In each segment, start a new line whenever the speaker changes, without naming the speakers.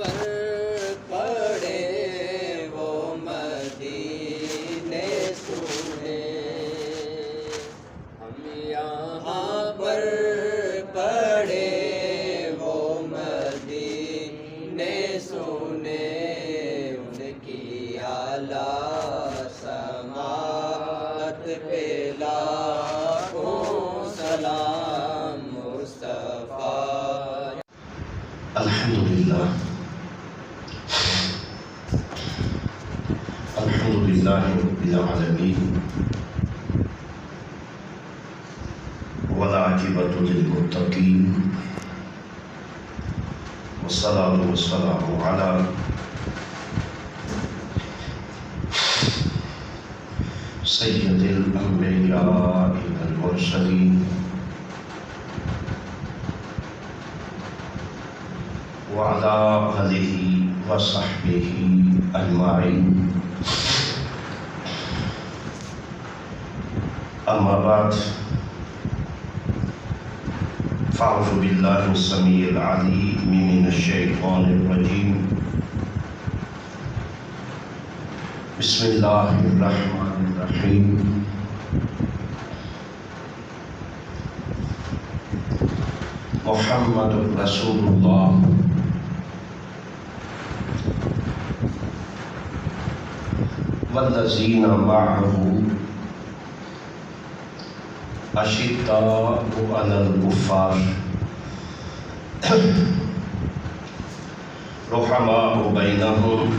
پر پڑے وہ مدینے سنے، ہم یہاں پر پڑے وہ مدینے سنے، ان کی اعلیٰ سماعت پہ لاکھوں سلام مصطفیٰ۔
الحمدللہ الحمدللہ رب العالمین، والعاقبۃ للمتقین، والصلاۃ والسلام علی سید الانبیاء والمرسلین وعلى آلہ وصحبہ اجمعین، اما بعد، فاعوذ باللہ السمیع العلیم من الشیطان الرجیم، بسم اللہ الرحمن الرحیم، محمد رسول اللہ والذین معه اشداء علی الکفار رحماء بینہم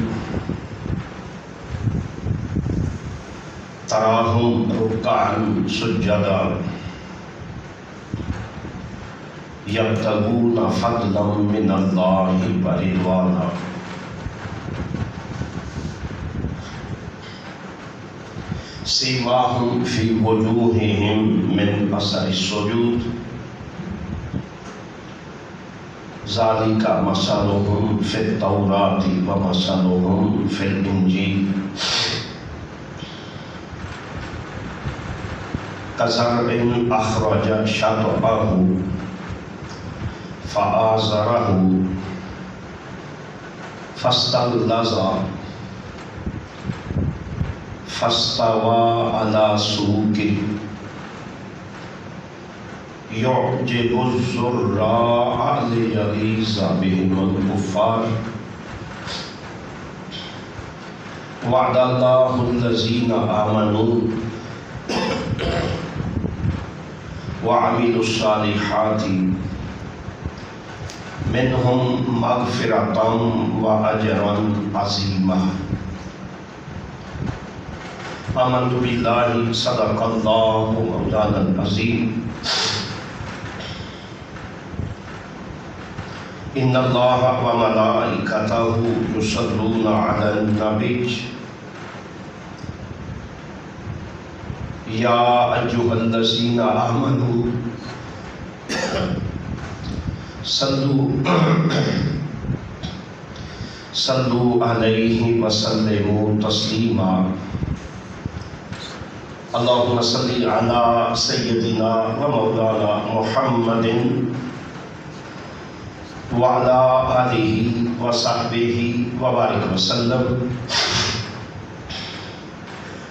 تراہم رکعا سجدا یبتغون فضلا من اللہ ورضوانا، سیماہم فی وجوہہم من اثر السجود، ذالک مثلہم فی التوراۃ ومثلہم فی الانجیل، کزرع اخرج شطأہ فآزرہ فاستغلظ فاستوى على سوقه يعجب الزراع ليغيظ بهم الكفار، وعد الله الذين آمنوا وعملوا الصالحات منهم مغفرة وأجرا عظيما۔ آمنت باللہ صدق اللہ مولانا العظیم، ان اللہ وملائکتہ یصلون علی النبی، یا ایھا الذین آمنوا صلوا علیہ وسلموا تسلیما۔ اللہم صلی علی سیدنا و مولانا محمد وعلی آلہ و صحبہ وبارک وسلم۔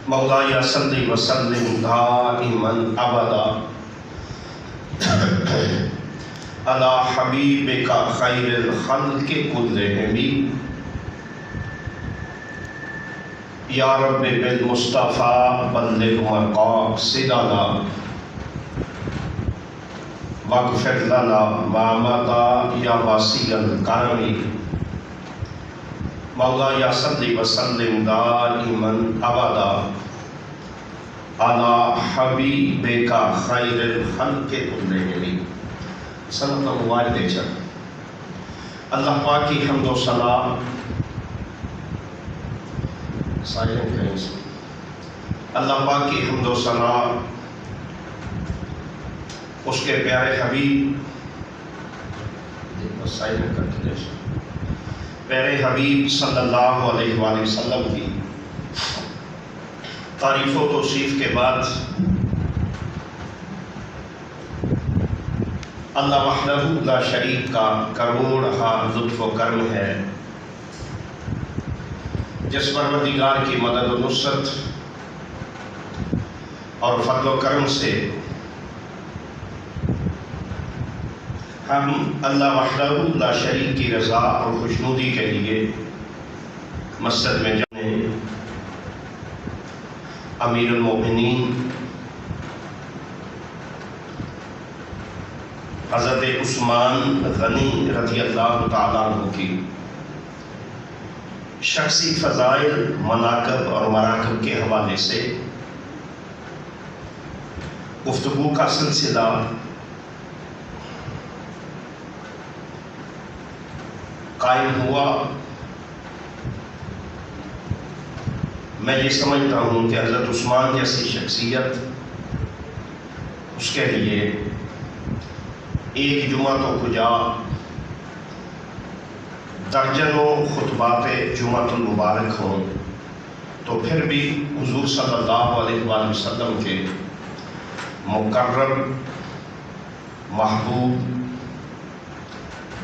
مولاي صل وسلم دائما ابدا على حبیبک خیر الخلق كلهم، یا رب بالمصطفیٰ بلغ مقاصدنا واغفر لنا ما مضى یا واسع الکرم۔ مولاي صل وسلم دائما ابدا على حبیبک خیر الخلق كلهم۔ سنت مبارک چل اللہ پاک کی حمد و ثنا، اللہ پاک کی حمد و ثنا اس کے پیارے حبیب پیارے حبیب صلی اللہ علیہ وآلہ وسلم کی تعریف و توصیف کے بعد اللہ وحدہ لا شریک کا کروڑ ہا لطف و کرم ہے جس پروردگار کی مدد و نصرت اور فضل و کرم سے ہم اللہ وحدہ لا شریک کی رضا اور خوشنودی کے لیے مسجد میں جانے امیر المومنین حضرت عثمان غنی رضی اللہ تعالیٰ عنہ کی شخصی فضائل، مناقب اور مراقب کے حوالے سے گفتگو کا سلسلہ قائم ہوا۔ میں یہ سمجھتا ہوں کہ حضرت عثمان جیسی شخصیت، اس کے لیے ایک جمعہ تو کجا درجنوں خطبات جمعۃ المبارک ہوں، تو پھر بھی حضور صلی اللہ علیہ وآلہ وسلم کے مقرب محبوب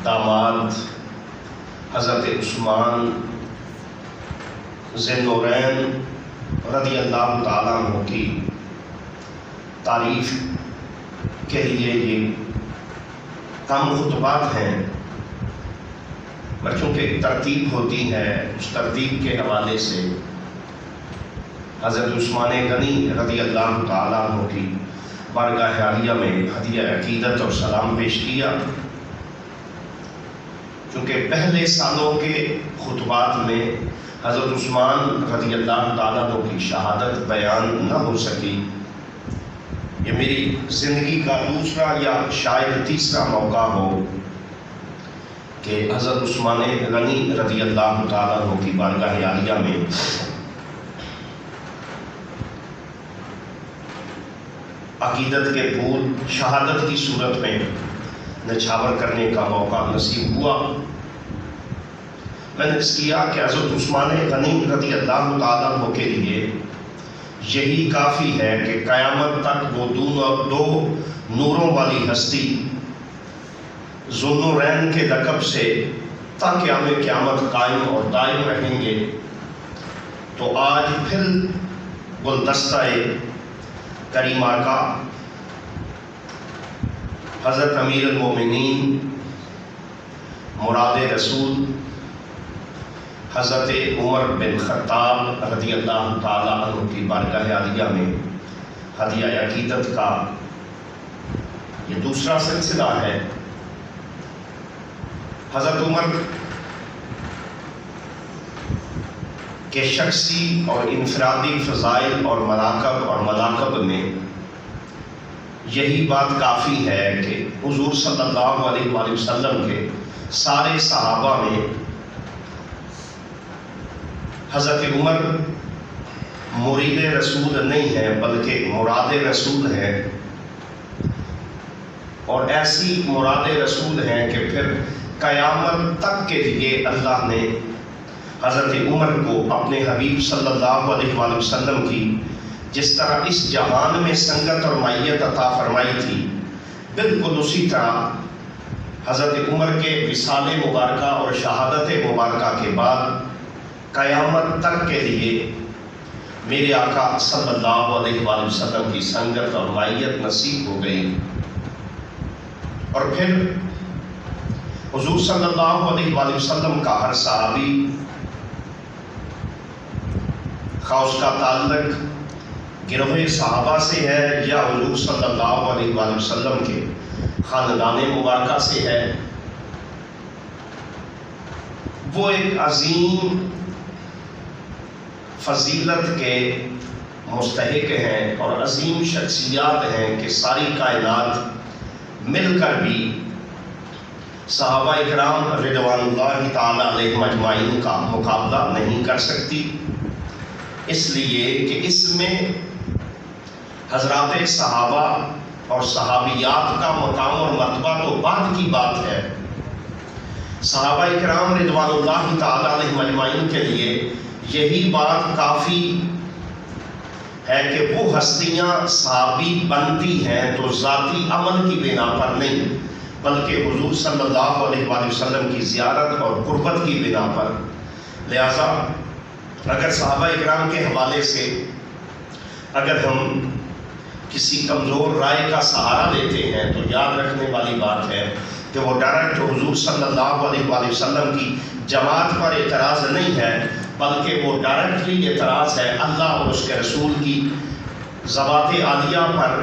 داماد حضرت عثمان ذی النورین رضی اللہ تعالیٰ عنہ کی تعریف کے لیے یہ کم خطبات ہیں، پر چونکہ ترتیب ہوتی ہے، اس ترتیب کے حوالے سے حضرت عثمان غنی رضی اللہ تعالیٰ عنہ کی بارگاہ عالیہ میں ہدیہ عقیدت اور سلام پیش کیا۔ چونکہ پہلے سالوں کے خطبات میں حضرت عثمان رضی اللہ تعالیٰ عنہ کی شہادت بیان نہ ہو سکی، یہ میری زندگی کا دوسرا یا شاید تیسرا موقع ہو کہ حضرت عثمان غنی رضی اللہ تعالیٰ عنہ کی بارگاہ عالیہ میں عقیدت کے پھول شہادت کی صورت میں نچھاور کرنے کا موقع نصیب ہوا۔ میں نے اس کیا کہ حضرت عثمان غنی رضی اللہ تعالیٰ عنہ کے لیے یہی کافی ہے کہ قیامت تک وہ دو نوروں والی ہستی ذو النورین کے لقب سے تا قیام قیامت قائم اور دائم رہیں گے۔ تو آج پھر گلدستہ کریم آقا حضرت امیر المومنین مراد رسول حضرت عمر بن خطاب رضی اللہ تعالیٰ عنہ کی بارگاہ عالیہ میں ہدیہ عقیدت کا یہ دوسرا سلسلہ ہے۔ حضرت عمر کے شخصی اور انفرادی فضائل اور مناقب میں یہی بات کافی ہے کہ حضور صلی اللہ علیہ وآلہ وسلم کے سارے صحابہ میں حضرت عمر مرید رسول نہیں ہے بلکہ مراد رسول ہے، اور ایسی مراد رسول ہیں کہ پھر قیامت تک کے لیے اللہ نے حضرت عمر کو اپنے حبیب صلی اللہ علیہ وآلہ وسلم کی جس طرح اس جہان میں سنگت اور معیت عطا فرمائی تھی، بالکل اسی طرح حضرت عمر کے وصال مبارکہ اور شہادت مبارکہ کے بعد قیامت تک کے لیے میرے آقا صلی اللہ علیہ وآلہ وسلم کی سنگت اور معیت نصیب ہو گئی۔ اور پھر حضور صلی اللہ علیہ وآلہ وسلم کا ہر صحابی، خواہ اس کا تعلق گروہ صحابہ سے ہے یا حضور صلی اللہ علیہ وآلہ وسلم کے خاندان مبارکہ سے ہے، وہ ایک عظیم فضیلت کے مستحق ہیں اور عظیم شخصیات ہیں کہ ساری کائنات مل کر بھی صحابہ اکرام رضوان اللہ تعالیٰ علیہ مجمعین کا مقابلہ نہیں کر سکتی، اس لیے کہ اس میں حضرات صحابہ اور صحابیات کا مقام اور مرتبہ تو بعد کی بات ہے۔ صحابہ اکرام رضوان اللہ تعالیٰ علیہ مجمعین کے لیے یہی بات کافی ہے کہ وہ ہستیاں صحابی بنتی ہیں تو ذاتی عمل کی بنا پر نہیں، بلکہ حضور صلی اللہ علیہ وآلہ وسلم کی زیارت اور قربت کی بنا پر۔ لہذا اگر صحابہ اکرام کے حوالے سے اگر ہم کسی کمزور رائے کا سہارا لیتے ہیں تو یاد رکھنے والی بات ہے کہ وہ ڈائریکٹ حضور صلی اللہ علیہ وآلہ وسلم کی جماعت پر اعتراض نہیں ہے، بلکہ وہ ڈائریکٹلی اعتراض ہے اللہ اور اس کے رسول کی ذوات عالیہ پر،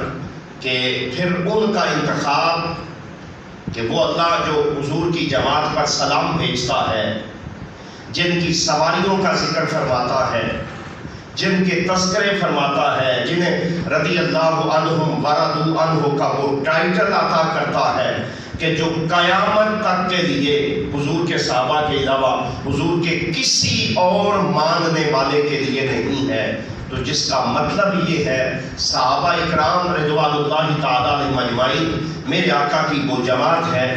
کہ پھر ان کا انتخاب کہ وہ اللہ جو حضور کی جماعت پر سلام بھیجتا ہے، جن کی سواریوں کا ذکر فرماتا ہے، جن کے تذکرے فرماتا ہے، جنہیں رضی اللہ عنہم ورضوا عنہ کا وہ ٹائٹل عطا کرتا ہے کہ جو قیامت تک کے لیے حضور کے صحابہ کے علاوہ حضور کے کسی اور ماننے والے کے لیے نہیں ہے، تو جس کا مطلب یہ ہے صحابہ اکرام رضوان اللہ تعالیٰ علیہم اجمعین میرے آقا کی وہ جماعت ہے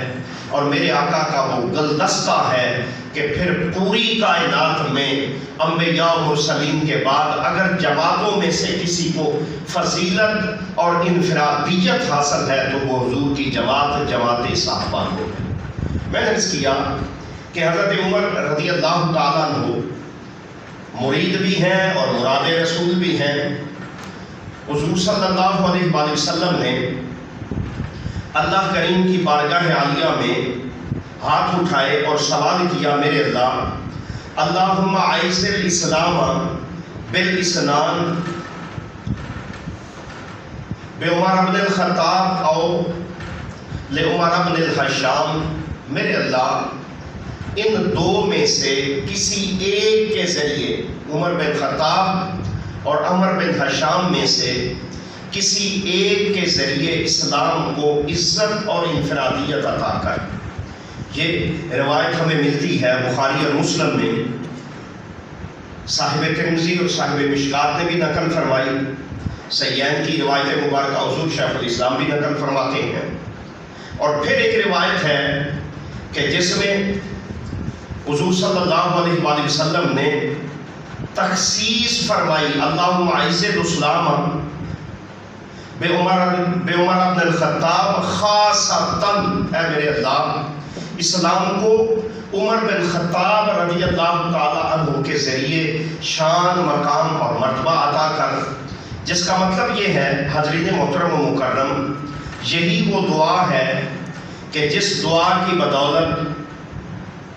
اور میرے آقا کا وہ گلدستہ ہے کہ پھر پوری کائنات میں انبیاء و مرسلین کے بعد اگر جماعتوں میں سے کسی کو فضیلت اور انفرادیت حاصل ہے تو وہ حضور کی جماعت جماعت صحابہ کو ہے۔ میں نے عرض کیا کہ حضرت عمر رضی اللہ تعالیٰ عنہ مرید بھی ہیں اور مراد رسول بھی ہیں۔ حضور صلی اللہ علیہ وآلہ وسلم نے اللہ کریم کی بارگاہ عالیہ میں ہاتھ اٹھائے اور سوال کیا، میرے اللہ اللہم اعز الاسلام بالاسنان بعمر بن الخطاب او لعمر بن الحشام، میرے اللہ ان دو میں سے کسی ایک کے ذریعے، عمر بن خطاب اور عمر بن حشام میں سے کسی ایک کے ذریعے اسلام کو عزت اور انفرادیت عطا کر۔ یہ روایت ہمیں ملتی ہے بخاری اور مسلم میں، صاحب ترمذی اور صاحب مشکات نے بھی نقل فرمائی، سیین کی روایت مبارکہ حضور شیخ الاسلام بھی نقل فرماتے ہیں۔ اور پھر ایک روایت ہے کہ جس میں حضور صلی اللہ علیہ وآلہ وسلم نے تخصیص فرمائی، اللہم اعز الاسلام بعمر بن الخطاب خاصتاً، اے میرے اللہ اسلام کو عمر بن خطاب رضی اللہ تعالیٰ عنہ کے ذریعے شان، مقام اور مرتبہ عطا کر۔ جس کا مطلب یہ ہے حاضرین محترم و مکرم، یہی وہ دعا ہے کہ جس دعا کی بدولت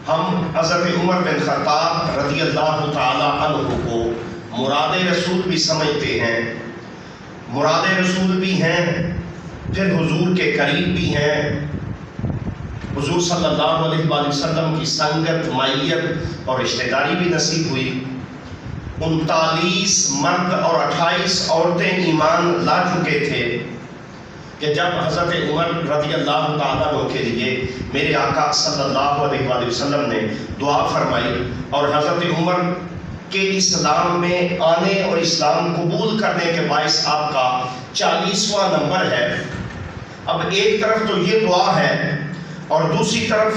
ہم حضرت عمر بن خطاب رضی اللہ تعالیٰ عنہ کو مراد رسول بھی سمجھتے ہیں، مراد رسول بھی ہیں، پھر حضور کے قریب بھی ہیں، حضور صلی اللہ علیہ وآلہ وسلم کی سنگت، معیت اور رشتہ داری بھی نصیب ہوئی۔ 39 مرد اور 28 عورتیں ایمان لا چکے تھے کہ جب حضرت عمر رضی اللہ تعالیٰ عنہ کے لیے میرے آقا صلی اللہ علیہ وآلہ وسلم نے دعا فرمائی اور حضرت عمر کے اسلام میں آنے اور اسلام قبول کرنے کے باعث آپ کا 40واں نمبر ہے۔ اب ایک طرف تو یہ دعا ہے اور دوسری طرف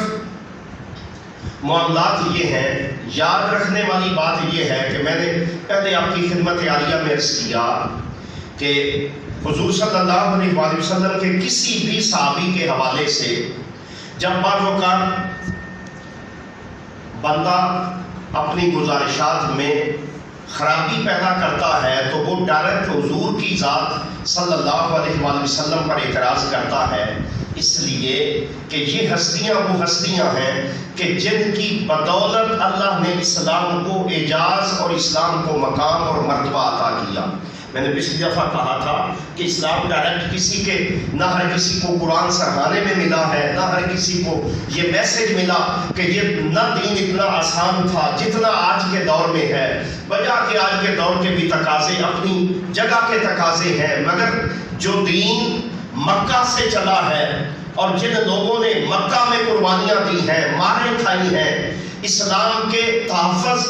معاملات یہ ہیں۔ یاد رکھنے والی بات یہ ہے کہ میں نے پہلے آپ کی خدمت عالیہ میں عرض کیا کہ حضور صلی اللہ علیہ وآلہ وسلم کے کسی بھی صحابی کے حوالے سے جب بعض اوقات بندہ اپنی گزارشات میں خرابی پیدا کرتا ہے تو وہ ڈائریکٹ حضور کی ذات صلی اللہ علیہ وآلہ وسلم پر اعتراض کرتا ہے، اس لیے کہ یہ ہستیاں وہ ہستیاں ہیں کہ جن کی بدولت اللہ نے اسلام کو اعجاز اور اسلام کو مقام اور مرتبہ عطا کیا۔ میں نے پچھلی دفعہ کہا تھا کہ اسلام ڈائریکٹ کسی کے نہ ہر کسی کو قرآن سرحانے میں ملا ہے، نہ ہر کسی کو یہ میسج ملا کہ یہ نہ دین اتنا آسان تھا جتنا آج کے دور میں ہے، بجا کہ آج کے دور کے بھی تقاضے اپنی جگہ کے تقاضے ہیں، مگر جو دین مکہ سے چلا ہے اور جن لوگوں نے مکہ میں قربانیاں دی ہیں، ماریں کھائی ہیں، اسلام کے تحفظ،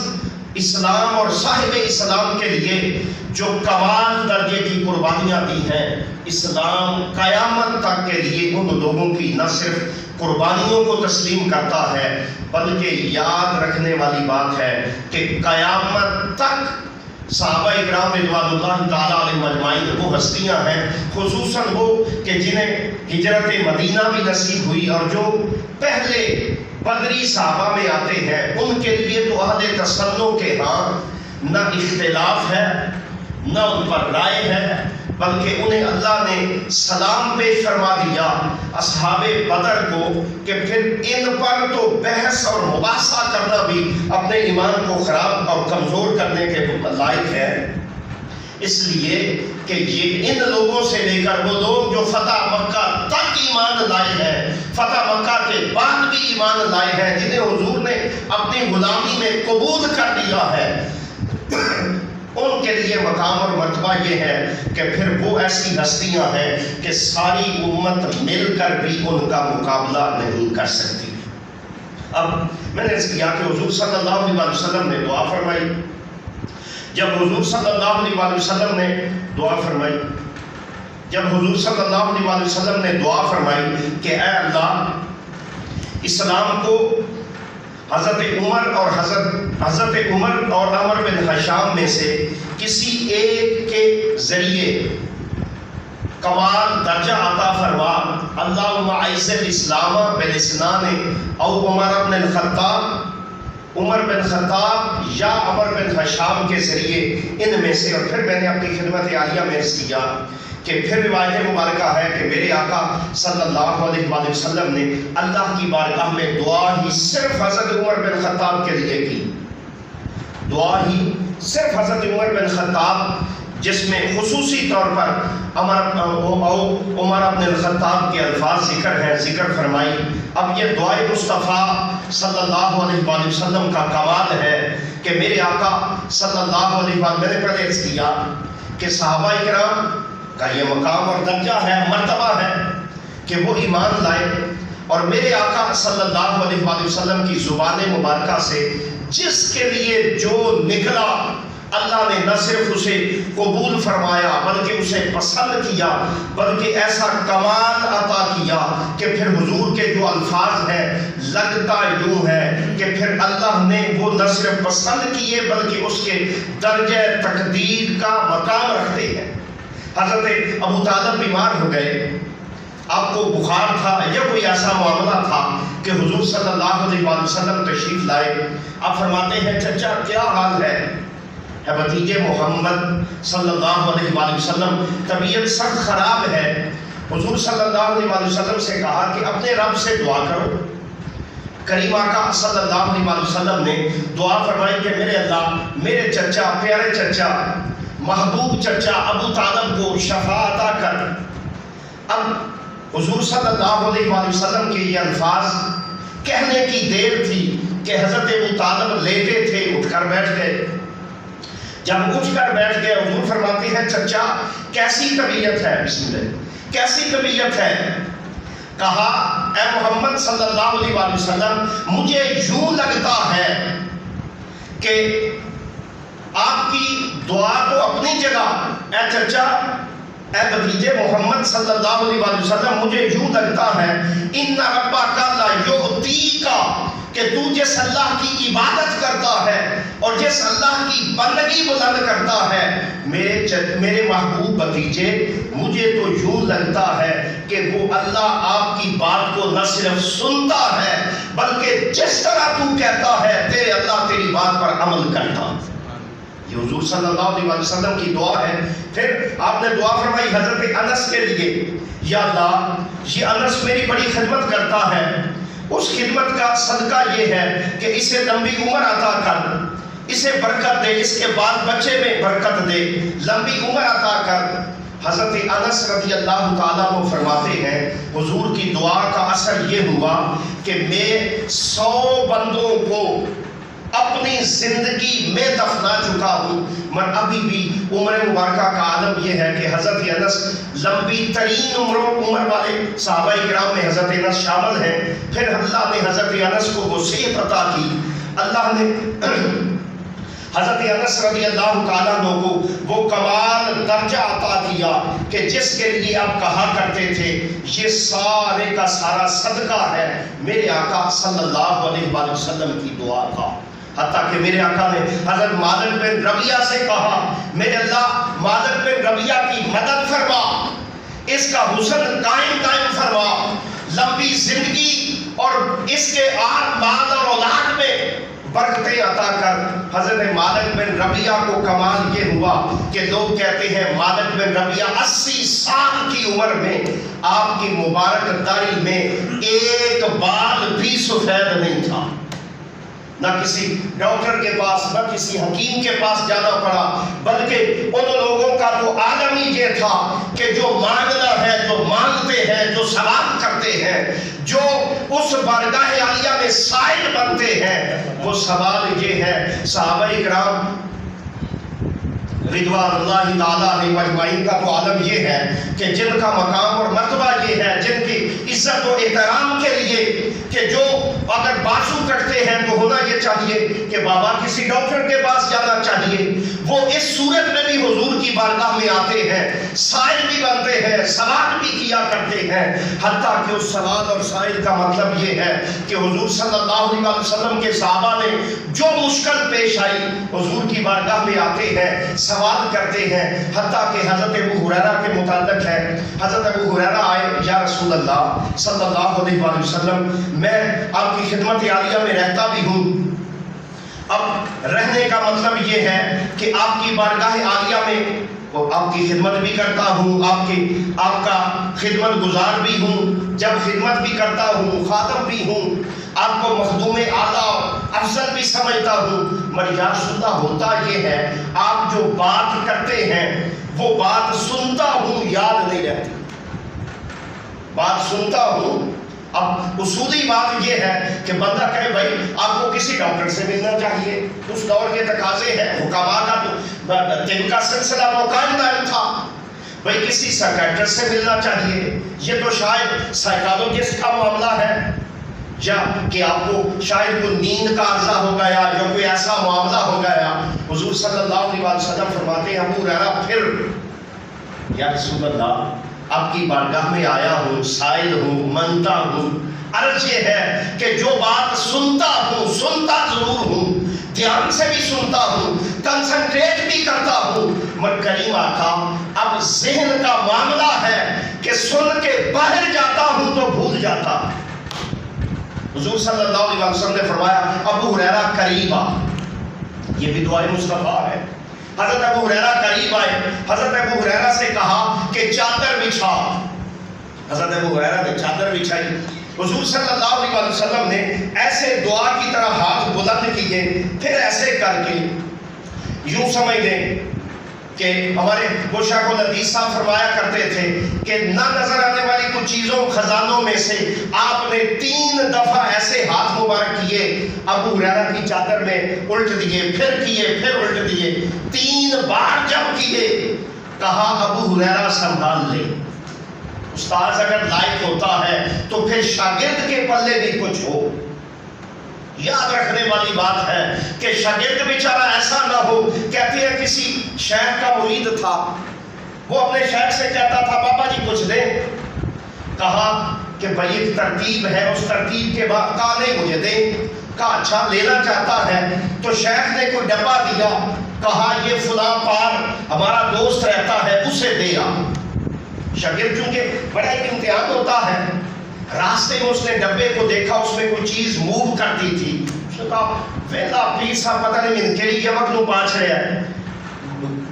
اسلام اور صاحب اسلام کے لیے جو کمال درجے کی قربانیاں دی ہیں، اسلام قیامت تک کے لیے ان لوگوں کی نہ صرف قربانیوں کو تسلیم کرتا ہے بلکہ یاد رکھنے والی بات ہے کہ قیامت تک صحابہ اکرام رضوان اللہ تعالیٰ علیہ مجمعین وہ ہستیاں ہیں، خصوصاً وہ کہ جنہیں ہجرت مدینہ بھی نصیب ہوئی اور جو پہلے بدری صحابہ میں آتے ہیں، ان کے لیے تو اہل تسنن کے ہاں نہ اختلاف ہے نہ ان پر رائے ہے، بلکہ انہیں اللہ نے سلام پیش فرما دیا اصحاب بدر کو کہ پھر ان پر تو بحث اور مباحثہ کرنا بھی اپنے ایمان کو خراب اور کمزور کرنے کے لائق ہے، اس لیے کہ یہ ان لوگوں سے لے کر وہ لوگ جو فتح مکہ تک ایمان لائے ہیں، فتح مکہ کے بعد بھی ایمان لائے ہیں، جنہیں حضور نے اپنی غلامی میں قبول کر لیا ہے، ان کے لیے مقام اور مرتبہ یہ ہے کہ پھر وہ ایسی ہستیاں ہیں کہ ساری امت مل کر بھی ان کا مقابلہ نہیں کر سکتی۔ اب میں نے اس کیا کہ حضور صلی اللہ علیہ وسلم نے دعا فرمائی، جب حضور صلی اللہ علیہ وسلم نے دعا فرمائی جب حضور صلی اللہ علیہ وسلم نے دعا فرمائی کہ اے اللہ اسلام کو حضرت عمر اور عمر بن حشام میں سے کسی ایک کے ذریعے کمال درجہ عطا فرما، اللہم اعز الاسلام بالاسنان او عمر بن خطاب یا عمر بن حشام کے ذریعے ان میں سے۔ اور پھر میں نے اپنی خدمت عالیہ میں عرض کیا کہ پھر روایت مبارکہ ہے کہ میرے آقا صلی اللہ علیہ وآلہ وسلم نے اللہ کی بارگاہ میں دعا ہی صرف حضرت عمر بن خطاب کے لیے کی، دعا ہی صرف حضرت عمر بن خطاب، جس میں خصوصی طور پر عمر بن الخطاب کے الفاظ ذکر ہیں، ذکر فرمائی۔ اب یہ دعائے مصطفیٰ صلی اللہ علیہ وآلہ وسلم کا کمال ہے کہ میرے آقا صلی اللہ علیہ وآلہ، میں نے پہلے عرض کیا کہ صحابہ کرام کا یہ مقام اور درجہ ہے، مرتبہ ہے کہ وہ ایمان لائے، اور میرے آقا صلی اللہ علیہ وآلہ وسلم کی زبان مبارکہ سے جس کے لیے جو نکلا اللہ نے نہ صرف اسے قبول فرمایا بلکہ اسے پسند کیا، بلکہ ایسا کمال عطا کیا کہ پھر حضور کے جو الفاظ ہیں لگتا یوں ہے کہ پھر اللہ نے وہ نہ صرف پسند کیے بلکہ اس کے درجہ تقدیر کا مقام رکھتے ہیں۔ حضرت ابو طالب بیمار ہو گئے، آپ کو بخار تھا یا کوئی ایسا معاملہ تھا کہ حضور صلی اللہ علیہ وآلہ وسلم تشریف لائے، آپ فرماتے ہیں چچا کیا حال ہے؟ بھتیجے محمد صلی اللہ علیہ وآلہ وسلم طبیعت سخت خراب ہے۔ حضور صلی اللہ علیہ وآلہ وسلم سے کہا کہ اپنے رب سے دعا کرو۔ کریم آقا صلی اللہ علیہ وآلہ وسلم نے دعا فرمائی کہ میرے اللہ میرے چچا، پیارے چچا، محبوب چچا ابو طالب کو شفا عطا کر۔ اب حضور صلی اللہ علیہ وآلہ وسلم کے یہ الفاظ کہنے کی دیر تھی کہ حضرت ابو طالب لیٹے تھے، اٹھ کر بیٹھ گئے۔ جب اٹھ کر بیٹھ گئے حضور فرماتے ہیں چچا کیسی طبیعت ہے؟ بسم اللہ، کیسی طبیعت ہے؟ کہا اے محمد صلی اللہ علیہ وآلہ وسلم مجھے یوں لگتا ہے کہ آپ کی دعا تو اپنی جگہ، اے چچا اے بھتیجے محمد صلی اللہ علیہ وآلہ وسلم مجھے یوں لگتا ہے ان ربک لا یعطیک، کہ تو جس اللہ کی عبادت کرتا ہے اور جس اللہ کی بندگی بلند کرتا ہے، میرے محبوب بھتیجے مجھے تو یوں لگتا ہے کہ وہ اللہ آپ کی بات کو نہ صرف سنتا ہے بلکہ جس طرح تو کہتا ہے تیرے اللہ تیری بات پر عمل کرتا۔ یہ حضور صلی اللہ علیہ وسلم کی دعا ہے۔ پھر آپ نے دعا فرمائی حضرت انس کے لیے، یا اللہ یہ انس میری بڑی خدمت کرتا ہے، اس خدمت کا صدقہ یہ ہے کہ اسے لمبی عمر عطا کر، اسے برکت دے، اس کے بعد بچے میں برکت دے، لمبی عمر عطا کر۔ حضرت انس رضی اللہ تعالیٰ عنہ فرماتے ہیں حضور کی دعا کا اثر یہ ہوا کہ میں 100 بندوں کو اپنی زندگی میں دفنا چکا ہوں، مگر ابھی بھی عمر مبارکہ کا عالم یہ ہے کہ حضرت انس لمبی ترین عمر والے صحابہ کرام میں حضرت انس شامل ہیں۔ پھر اللہ نے حضرت انس کو وصیت عطا کی، اللہ نے حضرت انس رضی اللہ تعالیٰ عنہ کو وہ کمال درجہ عطا کیا کہ جس کے لیے آپ کہا کرتے تھے یہ سارے کا سارا صدقہ ہے میرے آقا صلی اللہ علیہ وآلہ وسلم کی دعا کا۔ حتیٰ کہ میرے آقا نے حضرت مالک بن ربیعہ سے کہا میرے اللہ مالک بن ربیعہ کی مدد فرما، اس کا حسن قائم فرما، لمبی زندگی اور اس کے مال اور اولاد میں برکتیں عطا کر۔ حضرت مالک بن ربیعہ کو کمال یہ ہوا کہ لوگ کہتے ہیں مالک بن ربیعہ 80 سال کی عمر میں آپ کی مبارک داڑھی میں ایک بال بھی سفید نہیں تھا۔ نہ کسی ڈاکٹر کے پاس نہ کسی حکیم کے پاس جانا پڑا، بلکہ ان لوگوں کا تو عالم ہی یہ تھا کہ جو مانگنا ہے، جو مانگتے ہیں، جو سوال کرتے ہیں، جو اس بارگاہ عالیہ میں سائل بنتے ہیں، وہ سوال یہ ہے۔ صحابہ کرام رضوان اللہ تعالیٰ علیہ اجمعین کا تو عالم یہ ہے کہ جن کا مقام اور مرتبہ یہ ہے، جن کی عزت و احترام کے لیے کہ جو اگر بازو کٹتے ہیں تو ہونا یہ چاہیے کہ بابا کسی ڈاکٹر کے پاس جانا چاہیے، وہ اس صورت میں بھی حضور کی بارگاہ میں آتے ہیں، سائل بھی بنتے ہیں، سوال بھی کیا کرتے ہیں، حتیٰ کہ اس سوال اور سائل کا مطلب یہ ہے کہ حضور صلی اللہ علیہ وسلم کے صحابہ نے جو مشکل پیش آئی حضور کی بارگاہ میں آتے ہیں، سوال کرتے ہیں۔ حتیٰ کہ حضرت ابو ہریرہ کے متعلق ہے، حضرت ابو ہریرہ آئے، یا رسول اللہ صلی اللہ علیہ وسلم میں آپ کی خدمت عالیہ میں رہتا بھی ہوں۔ اب رہنے کا مطلب یہ ہے کہ آپ کی بارگاہ عالیہ میں آپ کی خدمت بھی کرتا ہوں، آپ کا خدمت گزار بھی ہوں، جب خدمت بھی کرتا ہوں خادم بھی ہوں، آپ کو مخدوم اعلیٰ افضل بھی سمجھتا ہوں، مگر یا رسول اللہ ہوتا یہ ہے آپ جو بات کرتے ہیں وہ بات سنتا ہوں، یاد نہیں رہتی، بات سنتا ہوں۔ اب اصولی بات یہ ہے کہ بندہ کہے بھائی آپ کو کسی ڈاکٹر سے ملنا چاہیے، اس دور کے تقاضے ہیں، حکامہ کا تو طب کا سلسلہ تو قائم دائم تھا، بھائی کسی سائیکیٹرسٹ سے ملنا چاہیے، یہ تو شاید سائیکالوجسٹ کا معاملہ ہے، یا کہ آپ کو شاید کوئی نیند کا عرضہ ہو گیا یا کوئی ایسا معاملہ ہو گیا۔ حضور صلی اللہ علیہ وسلم فرماتے ہیں ابو ہریرہ پھر یا رسول اللہ آپ کی بارگاہ میں آیا ہوں، سائل ہوں، منتا ہوں، عرض یہ ہے کہ جو بات سنتا ہوں، سنتا ضرور ہوں، دھیان سے بھی سنتا ہوں، کنسنٹریٹ بھی کرتا ہوں، مگر کریم آقا اب ذہن کا معاملہ ہے کہ سن کے باہر جاتا ہوں تو بھول جاتا۔ حضور صلی اللہ علیہ وسلم نے فرمایا ابو ہریرہ قریب آ، یہ بھی دعائے مصطفیٰ ہے۔ حضرت ابو ہریرہ قریب آئے، حضرت ابو ہریرہ سے کہا کہ چادر بچھا، حضرت ابو ہریرہ نے چادر بچھائی، حضور صلی اللہ علیہ وسلم نے ایسے دعا کی طرح ہاتھ بلند کیے، پھر ایسے کر کے یوں سمجھ لیں کہ ہمارے وہ شیخ الحدیث صاحب فرمایا کرتے تھے کہ نہ نظر آنے والی کچھ چیزوں خزانوں میں سے آپ نے 3 دفعہ ایسے ہاتھ مبارک کیے، ابو ہریرہ کی چادر میں الٹ دیے، پھر کیے، پھر الٹ دیے، 3 بار جب کیے، کہا ابو ہریرہ سنبھال لے۔ استاذ اگر لائق ہوتا ہے تو پھر شاگرد کے پلے بھی کچھ ہو۔ یاد رکھنے والی بات ہے کہ شاگرد بیچارہ ایسا نہ ہو، کہتے ہیں کسی شیخ کا مرید تھا، وہ اپنے شیخ سے کہتا تھا بابا جی کچھ دیں، کہا کہ بھائی ایک ترتیب ہے، اس ترتیب کے بعد کہا نہیں مجھے دیں، کہا اچھا لینا چاہتا ہے، تو شیخ نے کوئی ڈبہ دیا، کہا یہ فلاں پار ہمارا دوست رہتا ہے اسے دے آ۔ شاگرد چونکہ بڑا ایک امتحان ہوتا ہے، راستے میں اس نے ڈبے کو دیکھا، اس میں کوئی چیز موو کرتی تھی، اس نے کہا ویلا پیر صاحب پتہ نہیں من کیڑی یمک نو پاچھ رہے ہیں،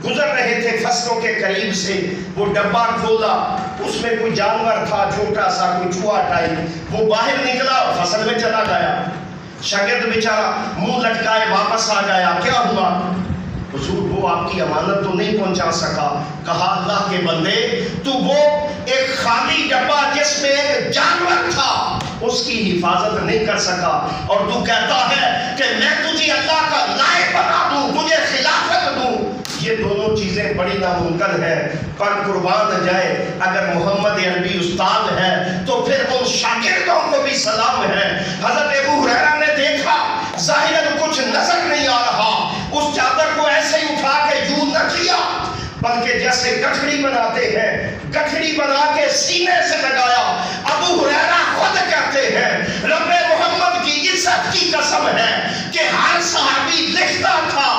گزر رہے تھے فصلوں کے قریب سے، وہ ڈبہ کھولا، اس میں کوئی جانور تھا چھوٹا سا، کوئی چوہا ٹائپ، وہ باہر نکلا فصل میں چلا گیا۔ شاگرد بیچارہ منہ لٹکائے واپس آ گیا، کیا ہوا؟ حضور وہ آپ کی امانت تو نہیں پہنچا سکا۔ کہا اللہ کے بندے تو وہ ایک خالی ڈبہ جس میں ایک جانور تھا اس کی حفاظت نہیں کر سکا، اور تو کہتا ہے کہ میں تجھے اللہ کا نائب بنا دوں، تجھے خلافت دوں۔ یہ دونوں چیزیں بڑی ناممکن ہیں، پر قربان جائے اگر محمد عربی استاد ہے تو پھر ان شاگردوں کو بھی سلام ہے۔ حضرت ابو ہریرہ نے دیکھا ظاہراً کچھ نظر نہیں آ رہا، اس چادر کو ایسے ہی اٹھا کے یوں نہ کیا بلکہ جیسے گٹھڑی بناتے ہیں، گٹھڑی بنا کے سینے سے لگایا۔ ابو ہریرہ خود کہتے ہیں رب محمد کی عزت کی قسم ہے کہ ہر صحابی لکھتا تھا،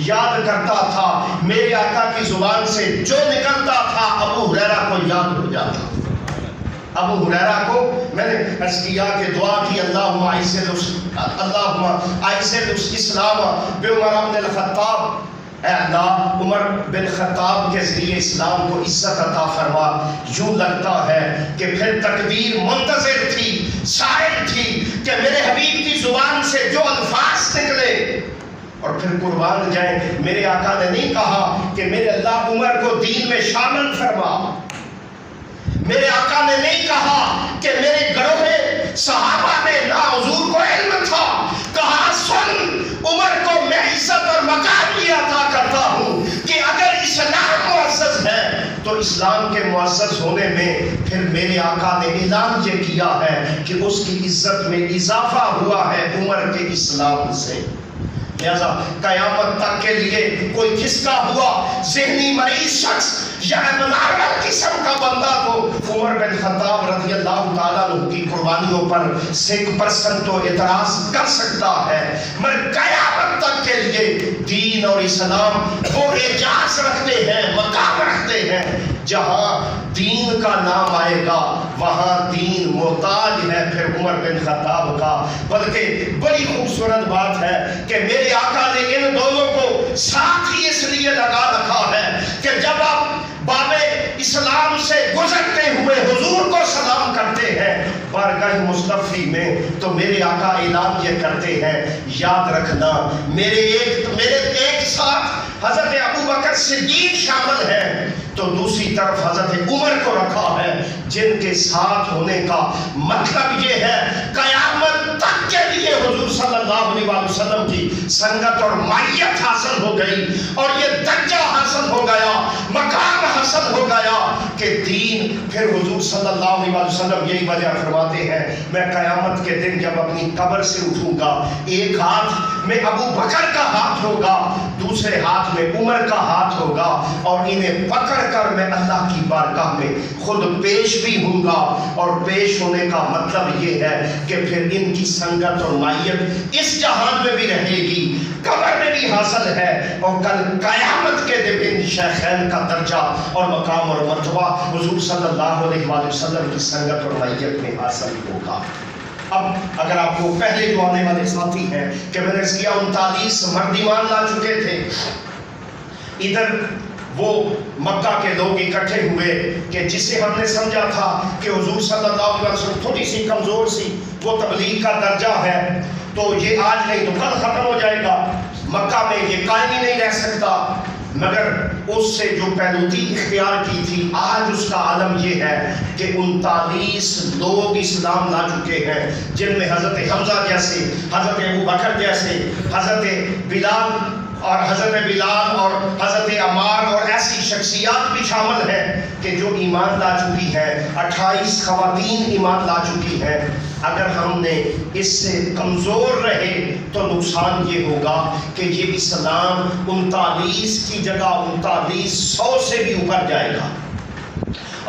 یاد کرتا تھا، میرے آقا کی زبان سے جو نکلتا تھا ابو ہریرہ کو یاد ہو جاتا۔ ابو ہریرہ کو میں نے عرض کیا کہ دعا کی اللہم اعز الاسلام بعمر بن الخطاب، اے اللہ عمر بن خطاب کے ذریعے اسلام کو عزت عطا فرما۔ یوں لگتا ہے کہ پھر تقدیر منتظر تھی، شاعر تھی کہ میرے حبیب کی زبان سے جو الفاظ نکلے اور پھر قربان جائیں، میرے آقا نے نہیں کہا کہ میرے اللہ عمر کو دین میں شامل فرما، میرے آقا نے نہیں کہا کہ میرے گروہ صحابہ میں نہ حضور کو علم تھا، کہا سن عمر کو میں عزت اور مقام بھی عطا کرتا ہوں کہ اگر اسلام معزز ہے تو اسلام کے معزز ہونے میں پھر میرے آقا نے اعلان یہ کیا ہے کہ اس کی عزت میں اضافہ ہوا ہے عمر کے اسلام سے۔ لہذا قیامت تک کے لیے کوئی کھسکا ہوا ذہنی مریض شخص یا نارمل قسم کا بندہ تو عمر بن خطاب رضی اللہ تعالیٰ عنہ کی قربانیوں پر 1% تو اعتراض کر سکتا ہے، مگر قیامت تک کے لیے دین اور اسلام وہ اعجاز رکھتے ہیں، مقام رکھتے ہیں۔ جہاں دین کا نام آئے گا وہاں دین محتاج ہے پھر عمر بن خطاب کا۔ بلکہ بڑی خوبصورت بات ہے کہ میرے آقا نے ان دونوں کو ساتھ ہی اس لیے لگا رکھا ہے کہ جب آپ باب اسلام سے گزرتے ہوئے حضور کو سلام کرتے ہیں بارگاہ مصطفی میں، تو میرے آقا اعلان یہ کرتے ہیں، یاد رکھنا میرے ایک ساتھ حضرت ابوبکر صدیق شامل ہے، تو دوسری طرف حضرت عمر کو رکھا ہے، جن کے ساتھ ہونے کا مطلب یہ ہے قیامت تک کے لیے حضور صلی اللہ علیہ وسلم کی سنگت اور معیت حاصل ہو گئی، اور یہ درجہ حاصل ہو گیا، مقام حاصل ہو گیا کہ دین پھر حضور صلی اللہ علیہ وسلم یہی وجہ فرماتے ہیں، میں قیامت کے دن جب اپنی قبر سے اٹھوں گا ایک ہاتھ میں ابو بکر کا ہاتھ ہوگا، دوسرے ہاتھ میں عمر کا ہاتھ ہوگا، اور انہیں پکڑ کر میں اللہ کی بارگاہ میں خود پیش بھی ہوں گا، اور پیش ہونے کا مطلب یہ ہے کہ پھر ان کی سنگت اور معیت اس جہان میں بھی رہے گی، قبر میں بھی حاصل ہے، اور کل قیامت کے دن شیخین کا درجہ اور مقام اور مرتبہ حضور صلی اللہ علیہ وسلم کی سنگت اور معیت میں حاصل ہوگا۔ اب اگر آپ کو پہلے جو آنے والے ساتھی ہیں کہ میں نے اس کیا 39 مرد ایمان لا چکے تھے، ادھر وہ مکہ کے لوگ اکٹھے ہوئے کہ جسے ہم نے سمجھا تھا کہ حضور صلی اللہ علیہ وسلم تھوڑی سی کمزور سی، وہ تبلیغ کا درجہ ہے تو یہ آج نہیں تو کل ختم ہو جائے گا، مکہ میں یہ قائم ہی نہیں رہ سکتا، مگر اس سے جو پہلوتی اختیار کی تھی آج اس کا عالم یہ ہے کہ 39 لوگ اسلام لا چکے ہیں، جن میں حضرت حمزہ جیسے، حضرت ابوبکر جیسے، حضرت بلال اور حضرت عمار اور ایسی شخصیات بھی شامل ہیں کہ جو ایمان لا چکی ہیں، 28 خواتین ایمان لا چکی ہیں۔ اگر ہم نے اس سے کمزور رہے تو نقصان یہ ہوگا کہ یہ اسلام 39 کی جگہ 3900 سے بھی اوپر جائے گا۔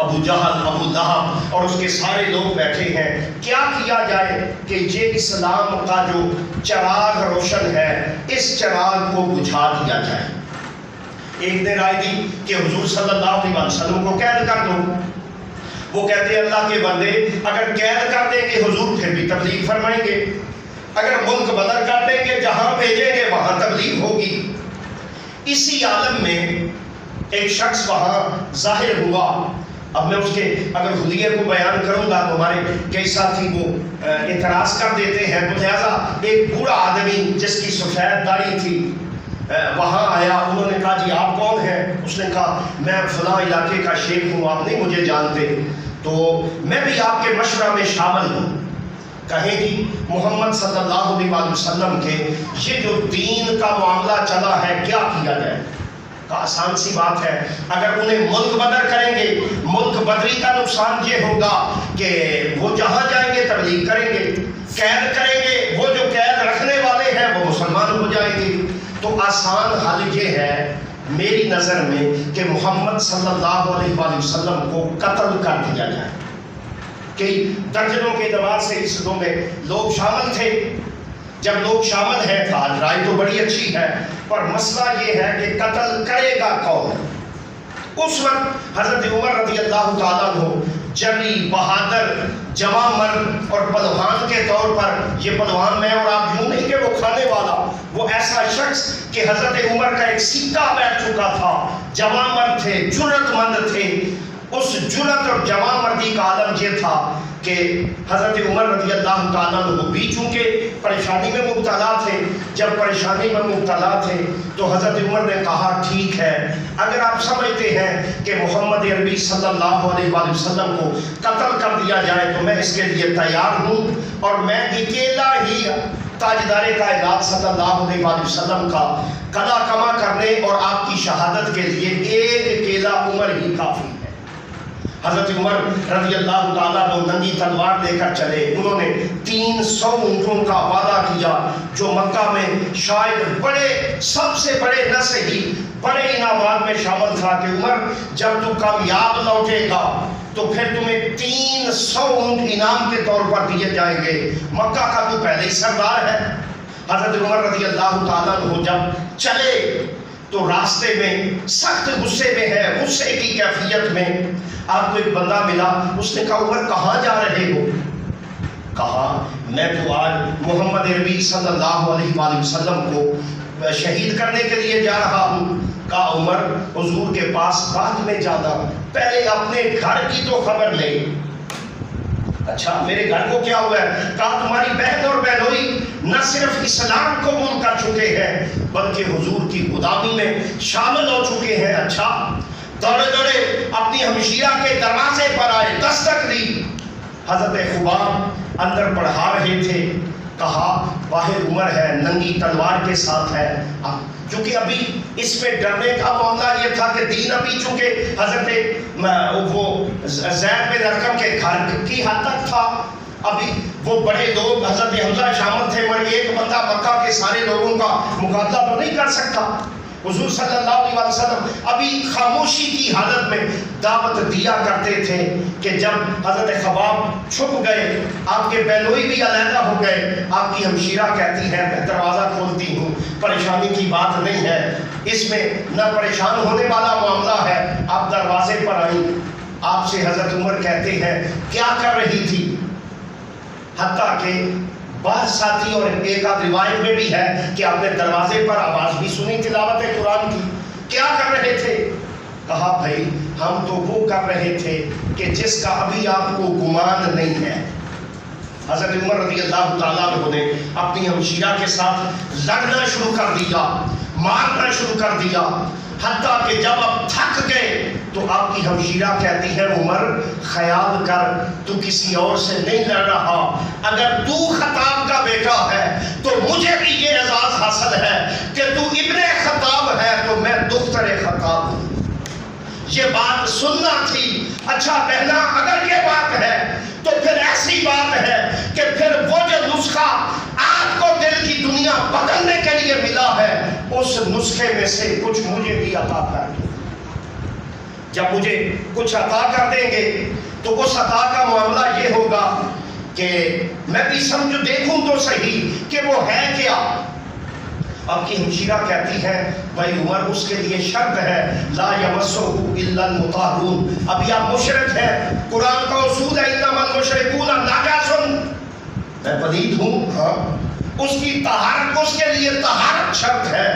ابو جہل، ابو لہب اور اس کے سارے لوگ بیٹھے ہیں، کیا کیا جائے کہ یہ اسلام کا جو چراغ روشن ہے اس چراغ کو بجھا دیا جائے۔ ایک نے رائے دی کہ حضور صلی اللہ علیہ وسلم کو قید کر دو، وہ کہتے ہیں اللہ کے بندے اگر قید کر دیں گے حضور پھر بھی تبلیغ فرمائیں گے، اگر ملک بدل کر دیں گے جہاں بھیجیں گے وہاں تبلیغ ہوگی۔ اسی عالم میں ایک شخص وہاں ظاہر ہوا، اب میں اس کے اگر حلیے کو بیان کروں گا تو ہمارے کئی ساتھی وہ اعتراض کر دیتے ہیں، تو لہٰذا ایک بوڑھا آدمی جس کی سفید داڑھی تھی وہاں آیا، انہوں نے کہا جی آپ کون ہیں؟ اس نے کہا میں فلاں علاقے کا شیخ ہوں، آپ نہیں مجھے جانتے، تو میں بھی آپ کے مشورہ میں شامل ہوں۔ کہیں جی محمد صلی اللہ علیہ وسلم کے یہ جو دین کا معاملہ چلا ہے کیا کیا جائے؟ آسان سی بات ہے، اگر انہیں ملک بدر کریں گے، ملک بدری کا نقصان یہ ہوگا کہ وہ جہاں جائیں گے تبلیغ کریں گے، قید کریں گے، وہ جو قید رکھنے والے ہیں وہ مسلمان ہو جائیں گے۔ تو آسان حل یہ ہے میری نظر میں کہ محمد صلی اللہ علیہ وسلم کو قتل کر دیا جائے۔ کئی درجنوں کے اعتبار سے اس میں لوگ شامل تھے، جب لوگ شامل ہیں تو آج رائے تو بڑی اچھی ہے، پر مسئلہ یہ ہے کہ قتل کرے گا کون؟ اس وقت حضرت عمر رضی اللہ تعالیٰ عنہ جری بہادر جواں مرد اور پہلوان کے طور پر، یہ پہلوان میں اور آپ یوں نہیں کہ وہ کھانے والا، وہ ایسا شخص کہ حضرت عمر کا ایک سکہ بیٹھ چکا تھا، جواں مرد تھے، جرأت مند تھے۔ اس جرأت اور جواں مردی کا عالم یہ تھا کہ حضرت عمر رضی اللہ تعالیٰ عنہ بھی چونکہ پریشانی میں مبتلا تھے، جب پریشانی میں مبتلا تھے تو حضرت عمر نے کہا ٹھیک ہے، اگر آپ سمجھتے ہیں کہ محمد عربی صلی اللہ علیہ وآلہ وسلم کو قتل کر دیا جائے تو میں اس کے لیے تیار ہوں، اور میں اکیلا ہی تاجدار کائنات صلی اللہ علیہ وآلہ وسلم کا قلع کما کرنے اور آپ کی شہادت کے لیے ایک اکیلا عمر ہی کافی ہے۔ حضرت عمر رضی اللہ تعالیٰ عنہ ننگی تلوار لے کر چلے، انہوں نے 300 اونٹوں کا وعدہ کیا جو مکہ میں شاید سب سے بڑے نہ صحیح بڑے انعامات میں شامل تھا کہ عمر جب تو کامیاب لوٹے گا تو پھر تمہیں 300 اونٹ انعام کے طور پر دیے جائیں گے، مکہ کا تو پہلے ہی سردار ہے۔ حضرت عمر رضی اللہ تعالیٰ عنہ جب چلے تو راستے میں سخت غصے میں ہے، غصے کی کیفیت میں آپ کو ایک بندہ ملا، اس نے کہا عمر کہاں جا رہے ہو؟ کہا میں تو آج محمد عربی صلی اللہ علیہ وآلہ وسلم کو شہید کرنے کے لیے جا رہا ہوں۔ کہا عمر حضور کے پاس بعد میں جانا، پہلے اپنے گھر کی تو خبر لے۔ اچھا میرے گھر کو کیا ہوا ہے؟ کہا تمہاری بہن اور بہنوئی نہ صرف اسلام قبول کر چکے ہیں بلکہ حضور کی غلامی میں شامل ہو چکے ہیں۔ اچھا دوڑے دوڑے اپنی ہمشیرہ کے دروازے پر آئے، دستک دی۔ حضرت خباب اندر پڑھا رہے تھے، کہا باہر عمر ہے، ننگی تلوار کے ساتھ ہے۔ چونکہ ابھی اس میں ڈرنے کا معاملہ یہ تھا کہ دین ابھی چونکہ حضرت وہ زید بن ارقم کے گھر کی حد تک تھا، ابھی وہ بڑے لوگ حضرت حمزہ شامل تھے، مگر ایک بندہ مکہ کے سارے لوگوں کا مقابلہ تو نہیں کر سکتا۔ حضور صلی اللہ علیہ وسلم ابھی خاموشی کی حالت میں دعوت دیا کرتے تھے کہ جب حضرت خباب چھپ گئے، آپ کے بہنوئی بھی علیحدہ ہو گئے، آپ کی ہمشیرہ کہتی ہے میں دروازہ کھولتی ہوں، پریشانی کی بات نہیں ہے، اس میں نہ پریشان ہونے والا معاملہ ہے، آپ دروازے پر آئیں۔ آپ سے حضرت عمر کہتے ہیں کیا کر رہی تھی؟ حتیٰ کہ بعض ساتھی اور ایک آدھ روایت میں بھی ہے کہ آپ نے دروازے پر آواز بھی سنی تلاوت قرآن کی۔ کیا کر رہے تھے؟ کہا بھائی ہم تو وہ کر رہے تھے کہ جس کا ابھی آپ کو گمان نہیں ہے۔ حضرت عمر رضی اللہ تعالیٰ عنہ نے اپنی ہمشیرہ کے ساتھ لڑنا شروع کر دیا، مارنا شروع کر دیا، حتیٰ کہ جب آپ تھک گئے تو آپ کی ہمشیرہ کہتی ہے عمر خیال کر تو کسی اور سے نہیں لڑ رہا، اگر تو خطاب کا بیٹا ہے تو مجھے بھی یہ اعزاز حاصل ہے کہ تو ابن خطاب ہے تو میں دختر خطاب ہوں۔ یہ بات سننا تھی۔ اچھا بہنا اگر یہ بات ہے تو پھر ایسی بات ہے کہ پھر وہ جو نسخہ آپ کو دل کی دنیا بدلنے کے لیے ملا ہے اس نسخے میں سے کچھ مجھے بھی عطا کر دیں۔ جب مجھے کچھ عطا کر دیں گے تو اس عطا کا معاملہ یہ ہوگا کہ میں بھی سمجھ دیکھوں تو صحیح کہ وہ ہے کیا۔ اب کی ہمشیرہ کہتی ہے بھائی عمر اس کے لیے شرط ہے لا یمسہ الا المطہرون، ابھی آپ مشرک ہیں، قرآن کا اصول ہے انما المشرکون نجس، میں پلید ہوں، ہاں اس کی طہارت، اس کے لیے طہارت شرط ہے۔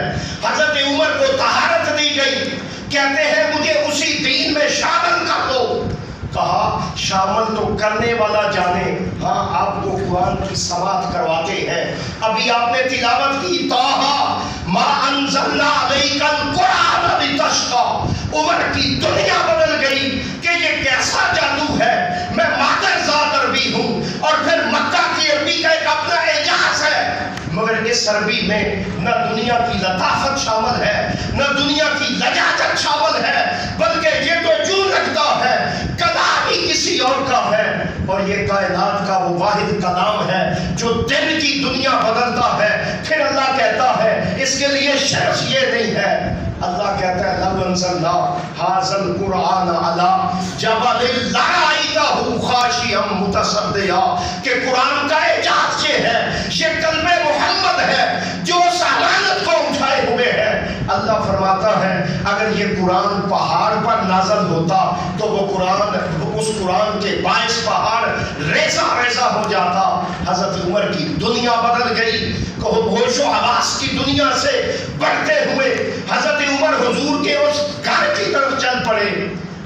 حضرت عمر کو طہارت دی گئی، کہتے ہیں مجھے اسی دین میں شامل کر دو۔ کہا شامل تو کرنے والا جانے، ہاں آپ کو قرآن کی سماعت کرواتے ہیں۔ ابھی آپ نے تلاوت کی طٰہٰ ما انزلنا علیک القرآن لتشقیٰ، عمر کی دنیا بدل گئی کہ یہ کیسا جادو ہے، میں مادر ذات عربی ہوں اور پھر مکہ کی عربی کا ایک اپنا اعجاز ہے، مگر اس عربی میں نہ دنیا کی لطافت شامل ہے نہ دنیا کی لجاجت شامل ہے، بلکہ یہ تو جو لگتا ہے کلام ہی کسی اور کا ہے، اور یہ کائنات کا وہ واحد کلام ہے جو دل کی دنیا بدلتا ہے۔ پھر اللہ کہتا ہے اس کے لیے شرط یہ نہیں ہے، اللہ کہتا ہے لو انزلنا ھذا القرآن علی جبل لرأیتہ خاشعا متصدعا، کہ قرآن کا اعجاز یہ ہے، یہ قلب محمد ہے جو اس امانت کو اٹھائے ہوئے ہے۔ اللہ فرماتا ہے اگر یہ قرآن پہاڑ پر نازل ہوتا تو وہ قرآن، اس قرآن کے باعث پہاڑ ریزہ ریزہ ہو جاتا۔ حضرت عمر کی دنیا بدل گئی، ہوش و حواس کی دنیا سے بڑھتے ہوئے حضرت عمر حضور کے اس گھر کی طرف چل پڑے۔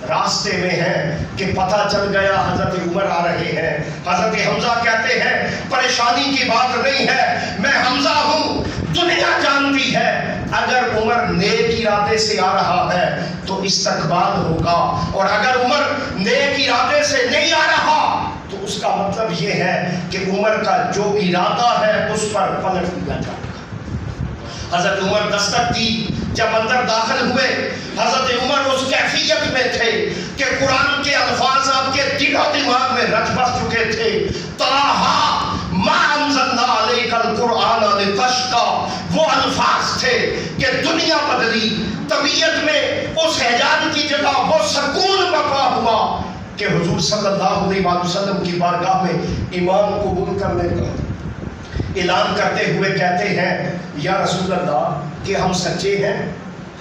راستے میں ہیں کہ پتہ چل گیا حضرت عمر آ رہے ہیں۔ حضرت حمزہ کہتے ہیں پریشانی کی بات نہیں ہے، میں حمزہ ہوں، دنیا جانتی ہے اگر عمر نیک ارادے سے آ رہا ہے تو استقبال ہوگا، اور اگر عمر نیک ارادے سے نہیں آ رہا تو اس کا مطلب یہ ہے کہ عمر کا جو ارادہ ہے اس پر پلٹ دیا جائے گا۔ حضرت عمر دستک دی، جب اندر داخل ہوئے حضرت عمر اس کیفیت میں تھے کہ قرآن کے الفاظ آپ کے دل و دماغ میں رچ بس چکے تھے۔ طٰہٰ مَا أَنزَلْنَا عَلَيْكَ الْقُرْآنَ لِتَشْقَىٰ، وہ الفاظ تھے کہ دنیا بدلی، طبیعت میں اس حیجان کی جگہ وہ سکون برپا ہوا کہ حضور صلی اللہ علیہ وسلم کی بارگاہ میں ایمان قبول کرنے کا اعلان کرتے ہوئے کہتے ہیں یا رسول اللہ کہ ہم سچے ہیں؟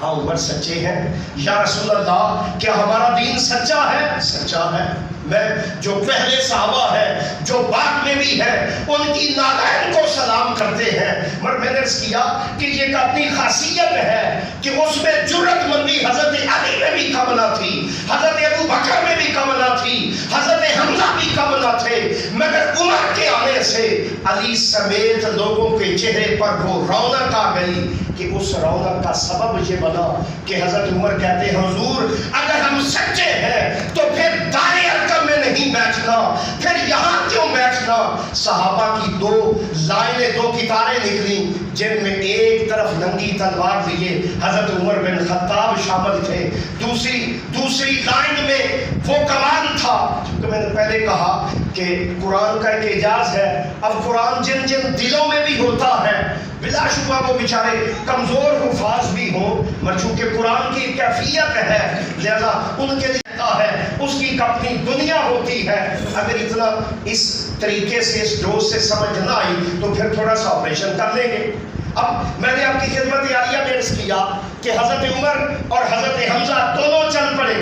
ہاں عمر سچے ہیں۔ یا رسول اللہ کیا ہمارا دین سچا ہے؟ سچا ہے۔ میں جو پہلے صحابہ ہیں جو بعد میں بھی ہیں ان کی نالین کو سلام کرتے ہیں، مگر میں نے عرض کیا کہ یہ ایک اپنی خاصیت ہے کہ اس میں جرأت مندی حضرت علی میں بھی کم نہ تھی، حضرت ابو بکر میں بھی کم نہ تھی، حضرت حمزہ بھی کم نہ تھے، مگر عمر کے آنے سے علی سمیت لوگوں کے چہرے پر وہ رونق آ گئی کہ اس رونق کا سبب یہ بنا کہ حضرت عمر کہتے ہیں حضور اگر ہم سچے ہیں تو پھر دار ارقم میں نہیں بیٹھنا، پھر یہاں کیوں بیٹھنا؟ صحابہ کی دو لائنیں، دو کتاریں نکلیں جن میں ایک طرف ننگی تلوار لیے حضرت عمر بن خطاب شامل تھے، دوسری لائن میں وہ کمان تھا۔ تو میں نے پہلے کہا کہ قرآن کا ایک اعجاز ہے، اب قرآن جن جن دلوں میں بھی ہوتا ہے بلا شبہ وہ بیچارے کمزور حفاظ بھی ہوں، مگر چونکہ قرآن کی کیفیت ہے لہذا ان کے لیے ہے اس کی اپنی دنیا ہوتی ہے۔ اگر اتنا اس طریقے سے اس ڈوز سے سمجھ نہ آئی تو پھر تھوڑا سا آپریشن کر لیں گے۔ اب میں نے آپ کی خدمت عالیہ میں عرض کیا کہ حضرت عمر اور حضرت حمزہ دونوں چل پڑے۔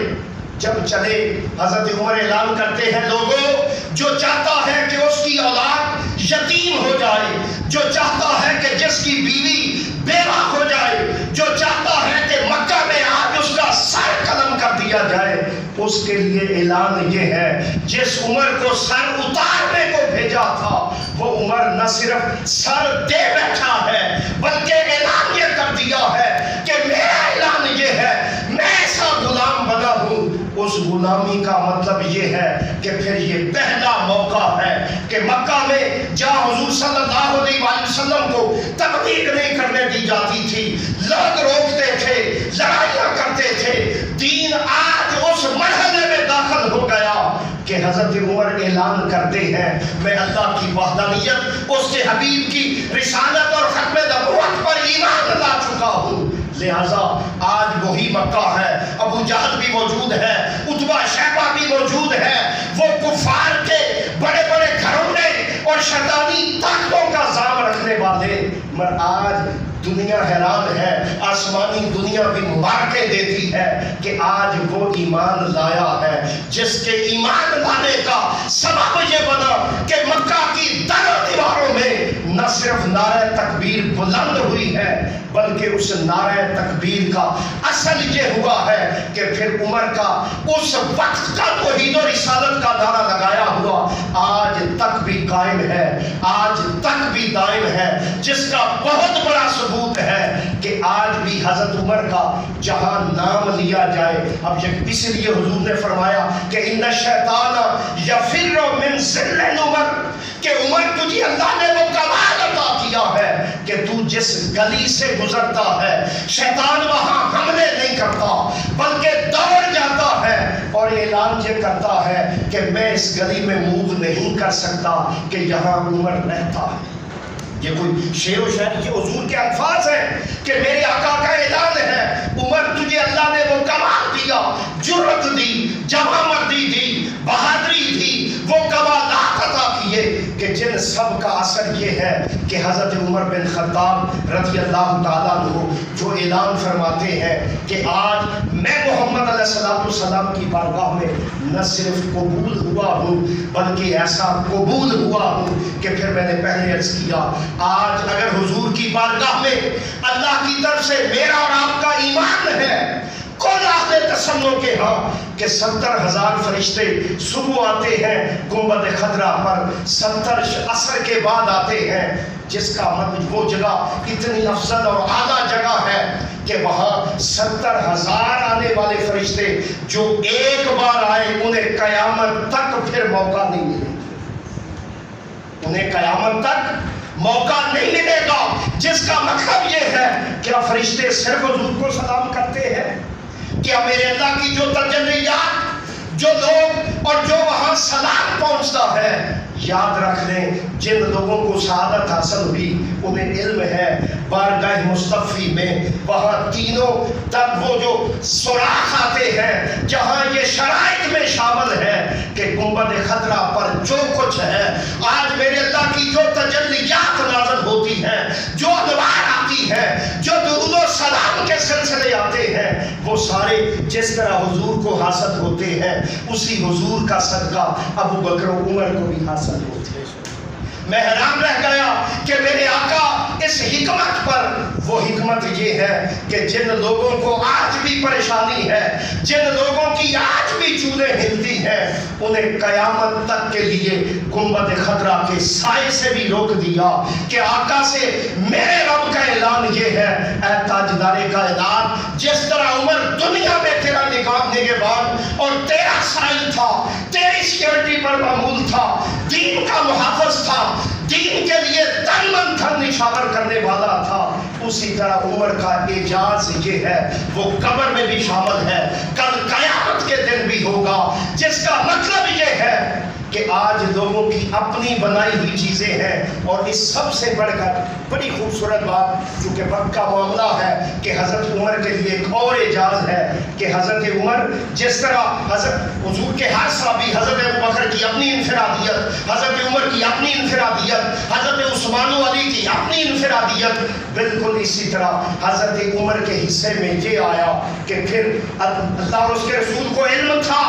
جب چلے حضرت عمر اعلان کرتے ہیں لوگوں جو چاہتا ہے کہ اس کی اولاد یتیم ہو جائے، جو چاہتا ہے کہ جس کی بیوی بیوہ ہو جائے، جو چاہتا ہے کہ مکہ میں آج اس کا سر قلم کر دیا جائے، اس کے لیے اعلان یہ ہے جس عمر کو سر اتارنے کو بھیجا تھا وہ عمر نہ صرف سر دے بیٹھا ہے بلکہ اعلان یہ کر دیا ہے کہ میرا اعلان یہ ہے میں ایسا غلام بنا ہوں۔ اس غلامی کا مطلب یہ ہے کہ پھر یہ پہلا موقع ہے کہ مکہ میں جہاں حضور صلی اللہ علیہ وسلم کو تبلیغ نہیں کرنے دی جاتی تھی، لوگ روکتے تھے، لڑائیاں کرتے تھے، دین آج اس مرحلے میں داخل ہو گیا کہ حضرت عمر اعلان کرتے ہیں میں اللہ کی وحدانیت، اس کے حبیب کی رسالت اور ختم نبوت پر ایمان لا چکا ہوں۔ لہذا آج وہی مکہ ہے، ابو جہل بھی موجود ہے، عتبہ شیبہ بھی موجود ہے، وہ کفار کے بڑے بڑے گھرونے اور شیطانی طاقتوں کا زام رکھنے والے، مگر آج دنیا حیران ہے، آسمانی دنیا بھی مبارکیں دیتی ہے کہ آج وہ ایمان لایا ہے جس کے ایمان لانے کا سبب یہ بنا کہ مکہ کی در و دیواروں میں نہ صرف نعرہ تکبیر بلند ہوئی ہے بلکہ اس نعرہ تکبیر کا اصل یہ ہوا ہے کہ پھر عمر کا اس وقت کا توحید و رسالت کا نعرہ لگایا ہوا آج تک بھی قائم ہے، آج تک بھی دائم ہے، جس کا بہت بڑا ثبوت ہے کہ آج بھی حضرت عمر کا جہاں نام لیا جائے، اب اس لیے حضور نے فرمایا کہ ان الشیطان یفر من ذل عمر، کہ عمر تجھے اللہ نے وہ کمال عطا کیا ہے کہ تو جس گلی سے گزرتا ہے شیطان وہاں حملے نہیں کرتا بلکہ دوڑ جاتا ہے اور اعلان یہ کرتا ہے کہ میں اس گلی میں موو نہیں کر سکتا کہ یہاں عمر رہتا ہے۔ یہ کوئی شعر و شاعری، یہ حضور کے الفاظ ہیں کہ میرے آقا کا اعلان ہے عمر تجھے اللہ نے وہ کمال دیا، جرأت دی، جوان مردی دی، بہادری دی، وہ کمالات عطا کیے کہ جن سب کا اثر یہ ہے کہ حضرت عمر بن خطاب رضی اللہ تعالیٰ عنہ جو اعلان فرماتے ہیں کہ آج میں محمد علیہ السلام کی بارگاہ میں نہ صرف قبول ہوا ہوں بلکہ ایسا قبول ہوا ہوں کہ پھر میں نے پہلے عرض کیا آج اگر حضور کی بارگاہ میں اللہ کی طرف سے میرا اور آپ کا ایمان ہے کون اہل تسنو کے ہاں کہ 70,000 فرشتے صبح آتے ہیں گنبد خضرا پر 70 عصر کے بعد آتے ہیں جس کا مطلب وہ جگہ اتنی افضل اور اعلیٰ جگہ ہے کہ وہاں 70,000 آنے والے فرشتے جو ایک بار آئے انہیں قیامت تک پھر موقع نہیں ملے انہیں قیامت تک موقع نہیں ملے گا جس کا مطلب یہ ہے کیا فرشتے صرف حضور کو سلام کرتے ہیں کیا میرے اللہ کی جو تجلیات جو لوگ اور جو وہاں سلام پہنچتا ہے یاد رکھ لیں جن لوگوں کو سعادت حاصل ہوئی انہیں علم ہے بارگاہ مصطفی میں وہاں تینوں تک وہ جو سوراخ آتے ہیں جہاں یہ شرائط میں شامل ہے کہ گنبد خضرا پر جو کچھ ہے آج میرے اللہ کی جو تجلیات نازل ہوتی ہیں جو انوار آتی ہے جو درود و سلام کے سلسلے آتے ہیں وہ سارے جس طرح حضور کو حاصل ہوتے ہیں اسی حضور کا صدقہ ابو بکر و عمر کو بھی حاصل ہوتے ہیں میں حیران رہ گیا کہ میرے آقا اس حکمت پر وہ حکمت یہ ہے کہ جن لوگوں کو آج بھی پریشانی ہے جن لوگوں کی آج بھی چولیں ہلتی ہیں انہیں قیامت تک کے لیے گنبد خضرا کے سائے سے بھی روک دیا کہ آقا سے میرے رب کا اعلان یہ ہے اے تاجدار کائنات جس طرح عمر دنیا میں تیرا نگہبان اور تیرا سائل تھا تیری سیکورٹی پر معمول تھا دین کا محافظ تھا دین کے لیے تن من دھن نشاور کرنے والا تھا اسی طرح عمر کا اعجاز یہ ہے وہ قبر میں بھی شامل ہے کل قیامت کے دن بھی ہوگا جس کا مطلب یہ ہے کہ آج لوگوں کی اپنی بنائی ہوئی چیزیں ہیں اور اس سب سے بڑھ کر بڑی خوبصورت بات چونکہ وقت کا معاملہ ہے کہ حضرت عمر کے لیے ایک اور اعجاز ہے کہ حضرت عمر جس طرح حضرت حضور کے ہر صحابی حضرت ابو بکر کی اپنی انفرادیت حضرت عمر کی اپنی انفرادیت حضرت عثمان و علی کی اپنی انفرادیت بالکل اسی طرح حضرت عمر کے حصے میں یہ آیا کہ پھر اللہ اور اس کے رسول کو علم تھا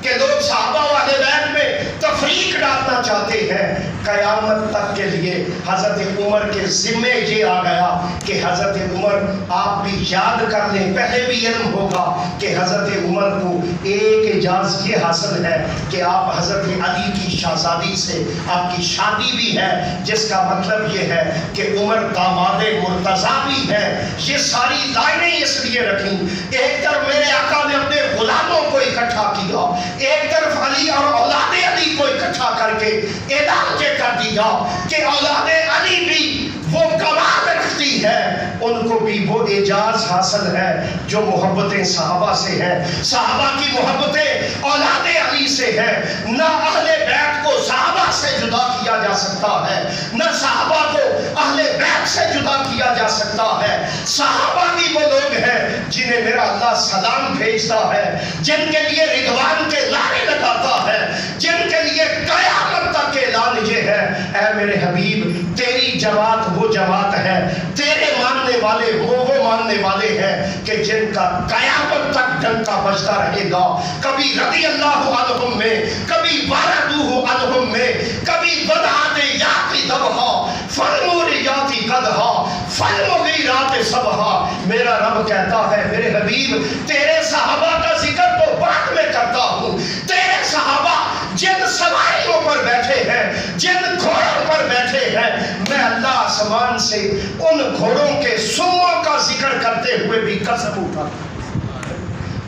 کہ لوگ صحابہ و اہل بیت میں تفریق ڈالنا چاہتے ہیں قیامت تک کے لیے حضرت عمر کے ذمے یہ آ گیا کہ حضرت عمر آپ بھی یاد کر لیں پہلے بھی علم ہوگا کہ حضرت عمر کو ایک اعجاز یہ حاصل ہے کہ آپ حضرت علی کی شہزادی سے آپ کی شادی بھی ہے جس کا مطلب یہ ہے کہ عمر داماد مرتضیٰ بھی ہے یہ ساری لائنیں اس لیے رکھیں ایک طرف میرے آقا نے اپنے غلاموں کو اکٹھا کیا ایک طرف علی اور اولاد علی کو اکٹھا کر کے اعلان یہ کر دیا کہ اولاد علی بھی وہ کمال رکھتی ہے ان کو بھی وہ اعجاز حاصل ہے جو محبتیں صحابہ سے ہیں صحابہ کی محبتیں اولاد علی سے ہیں نہ اہل بیت کو صحابہ سے جدا کیا جا سکتا ہے نہ صحابہ کو اہل بیت سے جدا کیا جا سکتا ہے صحابہ بھی وہ لوگ ہیں جنہیں میرا اللہ سلام بھیجتا ہے جن کے لیے رضوان کے نعرے لگاتا ہے جن کے لیے قیامت تک کے اعلان یہ ہے اے میرے حبیب تیری جماعت وہ جماعت ہے تیرے ماننے والے وہ ماننے والے ہیں کہ جن کا قیامت تک ڈنکا بجتا رہے گا کبھی رضی اللہ عنہم میں کبھی وردوہ عنہم میں کبھی بدعات یاتی دبہا فالموریاتی قدہا فالمغیرات صبحا میرا رب کہتا ہے میرے حبیب تیرے صحابہ کا ذکر تو بعد میں کرتا ہوں تیرے صحابہ جن سواریوں پر بیٹھے ہیں جن گھوڑوں پر بیٹھے ہیں میں اللہ آسمان سے ان گھوڑوں کے سموں کا ذکر کرتے ہوئے بھی قسم اٹھا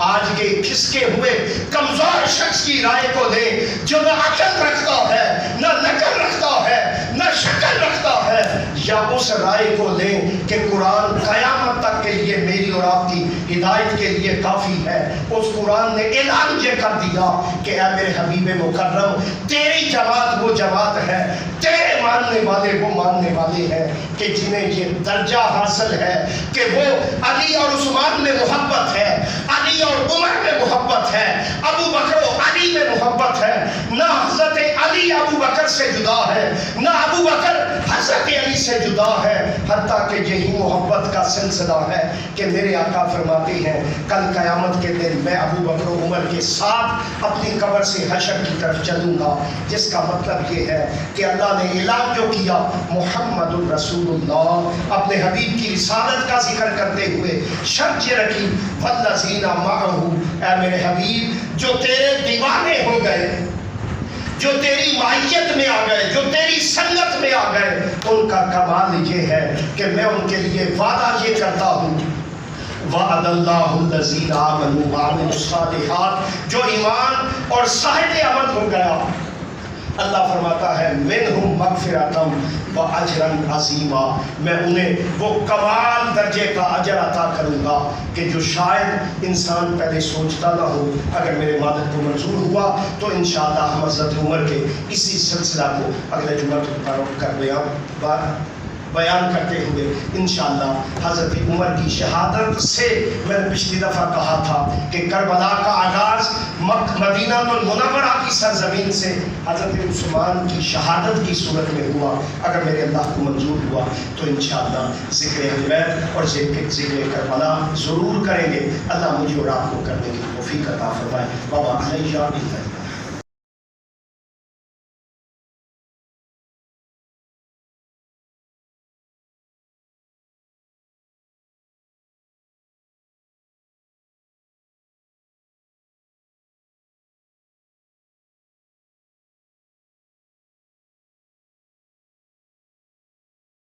آج کے کھسکے ہوئے کمزور شخص کی رائے کو لیں جو نہ عقل رکھتا ہے نہ نقل رکھتا ہے نہ شکل رکھتا ہے یا اس رائے کو لیں کہ قرآن قیامت تک کے لیے میری اور آپ کی ہدایت کے لیے کافی ہے اس قرآن نے اعلان یہ کر دیا کہ اے میرے حبیب مکرم تیری جماعت وہ جماعت ہے تیرے ماننے والے وہ ماننے والے ہیں کہ جنہیں یہ درجہ حاصل ہے کہ وہ علی اور عثمان میں محبت ہے، علی اور عمر میں محبت ہے، ابو بکر و علی میں محبت ہے، نہ حضرت علی ابو بکر سے جدا ہے، نہ ابو بکر حضرت علی سے جدا ہے، حتیٰ کہ یہی محبت کا سلسلہ ہے کہ میرے آقا فرماتے ہیں کل قیامت کے دن میں ابو بکر و عمر کے ساتھ اپنی قبر سے حشر کی طرف چلوں گا، جس کا مطلب یہ ہے کہ اللہ نے اعلان جو کیا محمد الرسول اللہ، اپنے حبیب کی رسالت کا ذکر کرتے ہوئے شرط یہ رکھی والذین معہ، اے میرے حبیب جو تیرے دیوانے ہو گئے، جو تیری معیت میں آ گئے، جو تیری سنگت میں آ گئے، ان کا کمال یہ ہے کہ میں ان کے لیے وعدہ یہ کرتا ہوں وعد اللہ الذین آمنوا وعملوا الصالحات، جو ایمان اور صاحب عمل ہو گیا اللہ فرماتا ہے منہم مغفرۃ واجرا عظیما، میں انہیں وہ کمال درجے کا اجر عطا کروں گا کہ جو شاید انسان پہلے سوچتا نہ ہو۔ اگر میرے مالک کو منظور ہوا تو انشاءاللہ ہم حضرت عمر کے اسی سلسلہ کو اگلے جمعہ پر بیان کرتے ہوئے انشاءاللہ حضرت عمر کی شہادت سے، میں نے پچھلی دفعہ کہا تھا کہ کربلا کا آغاز مدینہ المنورہ کی سرزمین سے حضرت عثمان کی شہادت کی صورت میں ہوا۔ اگر میرے اللہ کو منظور ہوا تو انشاءاللہ ذکر اہل بیت اور ذکر کربلا ضرور کریں گے۔ اللہ مجھے اور آپ کو کرنے کی توفیق عطا فرمائے۔ بابا علیہ